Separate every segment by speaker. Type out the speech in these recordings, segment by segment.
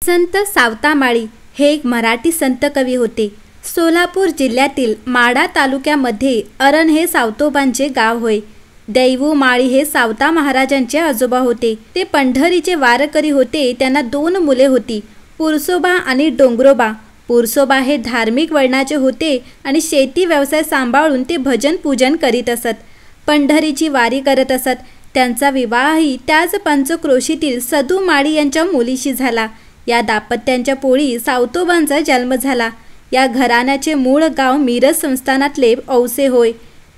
Speaker 1: संत सावतामाळी हे एक मराठी संत कवी होते. सोलापूर जिल्ह्यातील माढा तालुक्यामध्ये अरण हे सावतोबांचे गाव होय. दैवू माळी हे सावता महाराजांचे आजोबा होते. ते पंढरीचे वारकरी होते. त्यांना 2 मुले होती, पुरसोबा आणि डोंगरोबा. पुरसोबा हे धार्मिक वळणाचे होते आणि शेती व्यवसाय सांभाळून ते भजन पूजन करीत असत. पंढरीची वारी करत असत. त्यांचा विवाहही त्याच पंचक्रोशीतील सदू माळी यांच्या मुलीशी झाला. या दाम्पत्यांच्या पोळी सावतोबांचा जन्म झाला. या घराण्याचे मूळ गाव मिरज संस्थानातले औसे होय.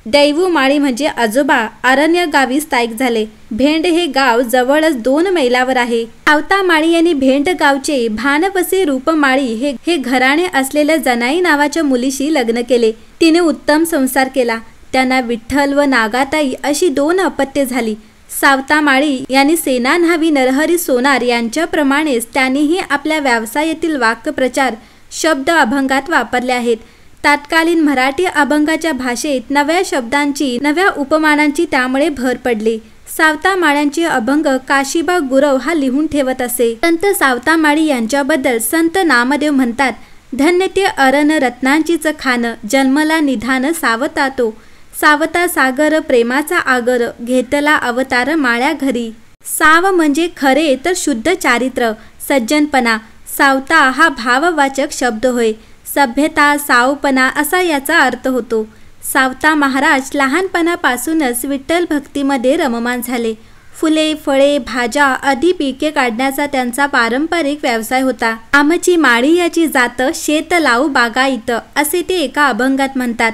Speaker 1: दैवू माळी म्हणजे आजोबा अरण या गावी स्थायिक झाले. भेंड हे गाव जवळच 2 मैलावर आहे. सावतामाळी यांनी भेंड गावचे भानवसे रूपमाळी हे घराणे असलेल्या जनाई नावाच्या मुलीशी लग्न केले. तिने उत्तम संसार केला. त्यांना विठ्ठल व नागाताई अशी 2 अपत्ये झाली. सावतामाळी यांनी सेना न्हावी नरहरी सोनार यांच्याप्रमाणेच त्यांनीही आपल्या व्यवसायातील वाक्प्रचार शब्द अभंगात वापरले आहेत. तत्कालीन मराठी अभंगाच्या भाषेत नव्या शब्दांची नव्या उपमानांची त्यामुळे भर पडली. सावतामाळ्यांचे अभंग काशीबा गुरव हा लिहून ठेवत असे. संत सावतामाळी यांच्याबद्दल संत नामदेव म्हणतात, धन्य ते अरण रत्नांचीच खान, जन्मला निधान सावता तो. सावता सागर प्रेमाचा आगर, घेतला अवतार माळ्या घरी. साव म्हणजे खरे तर शुद्ध चारित्र, सज्जनपणा. सावता हा भाववाचक शब्द होय. सभ्यता, सावपणा असा याचा अर्थ होतो. सावता महाराज लहानपणापासूनच विठ्ठल भक्तीमध्ये रममान झाले. फुले, फळे, भाज्या आदी पिके काढण्याचा त्यांचा पारंपरिक व्यवसाय होता. आमची माळी याची जात, शेत लावू बागायत, असे ते एका अभंगात म्हणतात.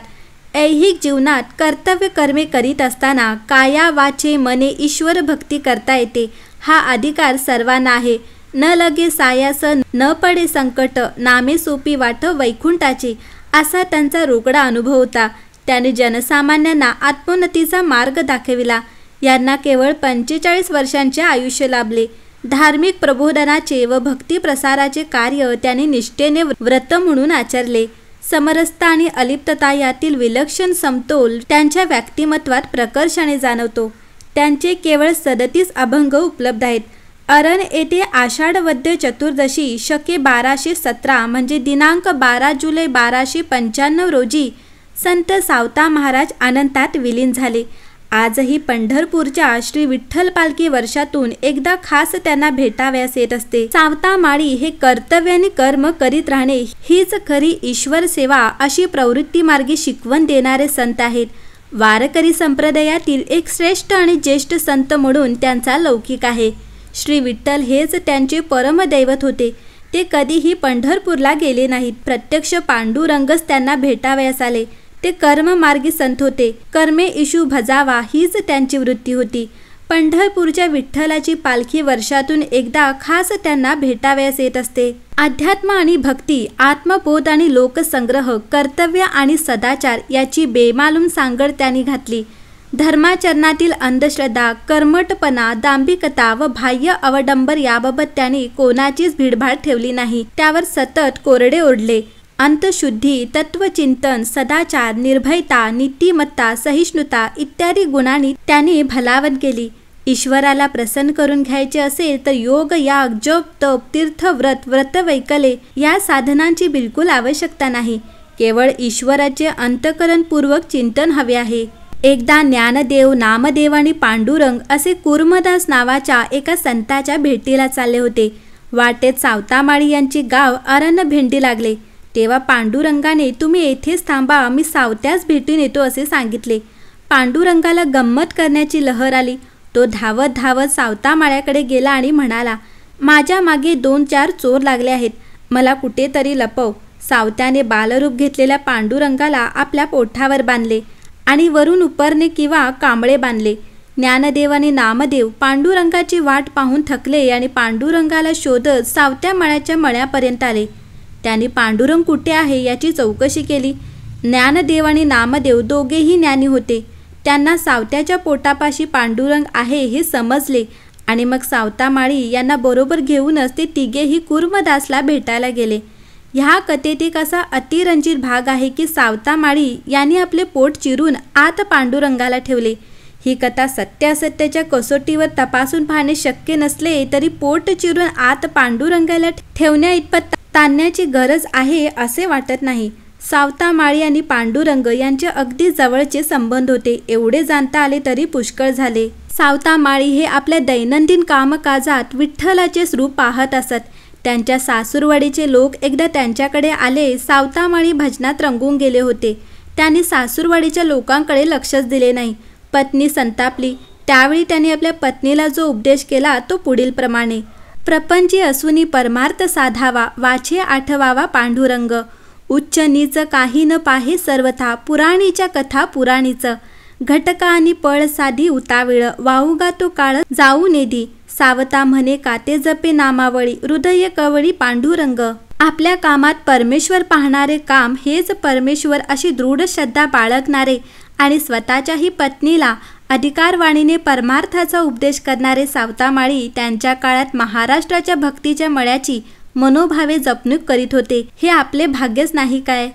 Speaker 1: ऐहिक जीवनात कर्तव्य कर्मे करीत असताना काया वाचे मने ईश्वर भक्ती करता येते. हा अधिकार सर्वांना आहे. न लगे सायास, न पडे संकट, नामे सोपी वाट वैकुंठाची, असा त्यांचा रोकडा अनुभव होता. त्याने जनसामान्यांना आत्मोन्नतीचा मार्ग दाखविला. यांना केवळ 45 वर्षांचे आयुष्य लाभले. धार्मिक प्रबोधनाचे व भक्ती प्रसाराचे कार्य त्यांनी निष्ठेने व्रत म्हणून आचरले. समरसता आणि अलिप्तता यातील विलक्षण समतोल त्यांच्या व्यक्तिमत्वात प्रकर्षाने जाणवतो. त्यांचे केवळ 37 अभंग उपलब्ध आहेत. अरण येथे आषाढ वद्य चतुर्दशी शके 1217 म्हणजे दिनांक 12 जुलै 1295 रोजी संत सावता महाराज अनंतात विलीन झाले. आजही पंढरपूरच्या श्री विठ्ठल पालखी वर्षातून एकदा खास त्यांना भेटावयास येत असते. सावतामाळी हे कर्तव्य आणि कर्म करीत राहणे हीच खरी ईश्वर सेवा अशी प्रवृत्ती मार्गी शिकवण देणारे संत आहेत. वारकरी संप्रदायातील एक श्रेष्ठ आणि ज्येष्ठ संत म्हणून त्यांचा लौकिक आहे. श्री विठ्ठल हेच त्यांचे परमदैवत होते. ते कधीही पंढरपूरला गेले नाहीत. प्रत्यक्ष पांडुरंगच त्यांना भेटावयास आले. ते कर्ममार्गी संत होते. कर्मे इशू भजावा हीच त्यांची वृत्ती होती. पंढरपूरच्या विठ्ठलाची पालखी वर्षातून एकदा खास त्यांना भेटावयास येत असते. अध्यात्म आणि भक्ती, आत्मबोध आणि लोकसंग्रह, कर्तव्य आणि सदाचार याची बेमालूम सांगड त्यांनी घातली. धर्माचरणातील अंधश्रद्धा, कर्मटपणा, दांभिकता व बाह्य अवडंबर याबाबत त्यांनी कोणाचीच भीडभाड ठेवली नाही. त्यावर सतत कोरडे ओढले. अंतशुद्धी, तत्वचिंतन, सदाचार, निर्भयता, नीतिमत्ता, सहिष्णुता इत्यादी गुणांनी त्यांनी भलावण केली. ईश्वराला प्रसन्न करून घ्यायचे असेल तर योग, याग, जप, तप, तीर्थ, व्रतवैकल्ये या साधनांची बिलकुल आवश्यकता नाही. केवळ ईश्वराचे अंतःकरणपूर्वक चिंतन हवे आहे. एकदा ज्ञानदेव, नामदेव आणि पांडुरंग असे कुर्मदास नावाच्या एका संताच्या भेटीला चालले होते. वाटेत सावतामाळी यांची गाव अरण भेंडी लागले. तेव्हा पांडुरंगाने तुम्ही येथेच थांबा, मी सावत्यास भेटून येतो असे सांगितले. पांडुरंगाला गंमत करण्याची लहर आली. तो धावत धावत सावतामाळ्याकडे गेला आणि म्हणाला, माझ्या मागे 2-4 चोर लागले आहेत, मला कुठेतरी लपव. सावत्याने बालरूप घेतलेल्या पांडुरंगाला आपल्या पोठावर बांधले आणि वरून उपरणे किंवा कांबळे बांधले. ज्ञानदेव आणि नामदेव पांडुरंगाची वाट पाहून थकले आणि पांडुरंगाला शोधत सावत्या मळ्याच्या मळ्यापर्यंत आले. त्यांनी पांडुरंग कुठे आहे याची चौकशी केली. ज्ञानदेव आणि नामदेव दोघेही ज्ञानी होते. त्यांना सावत्याच्या पोटापाशी पांडुरंग आहे हे समजले आणि मग सावतामाळी यांना बरोबर घेऊनच ते तिघेही कुर्मदासला भेटायला गेले. ह्या कथेत एक असा अतिरंजित भाग आहे की सावतामाळी यांनी आपले पोट चिरून आत पांडुरंगाला ठेवले. ही कथा सत्यासत्याच्या कसोटीवर तपासून पाहणे शक्य नसले तरी पोट चिरून आत पांडुरंगाला ठेवण्या इतपत ताणण्याची गरज आहे असे वाटत नाही. सावता माळी आणि पांडुरंग यांचे अगदी जवळचे संबंध होते. एवढे जाणता आले तरी पुष्कळ झाले. सावता माळी हे आपल्या दैनंदिन कामकाजात विठ्ठलाचे रूप पाहत असत. त्यांच्या सासूरवाडीचे लोक एकदा त्यांच्याकडे आले. सावता माळी भजनात रंगून गेले होते. त्यांनी सासूरवाडीच्या लोकांकडे लक्षच दिले नाही. पत्नी संतापली. त्यावेळी त्यांनी आपल्या पत्नीला जो उपदेश केला तो पुढील प्रमाणे: प्रपंची असूनी परमार्थ साधावा, वाचे आठवावा पांडुरंग. उच्च नीच काही न पाहे सर्वथा, पुराणीच्या कथा पुराणीच. घटका आणि पळ साधी उताविळ, वाहुगा तो काळ जाऊ नेदी. सावता म्हणे काते जपे नामावळी, हृदय कवळी पांडुरंग. आपल्या कामात परमेश्वर पाहणारे काम हेच परमेश्वर अशी दृढ श्रद्धा बाळगणारे आणि स्वतःच्याही पत्नीला अधिकारवाणीने परमार्थाचा उपदेश करणारे सावता माळी त्यांच्या काळात महाराष्ट्राच्या भक्तीच्या मळ्याची मनोभावे जपणूक करीत होते. हे आपले भाग्यच नाही काय?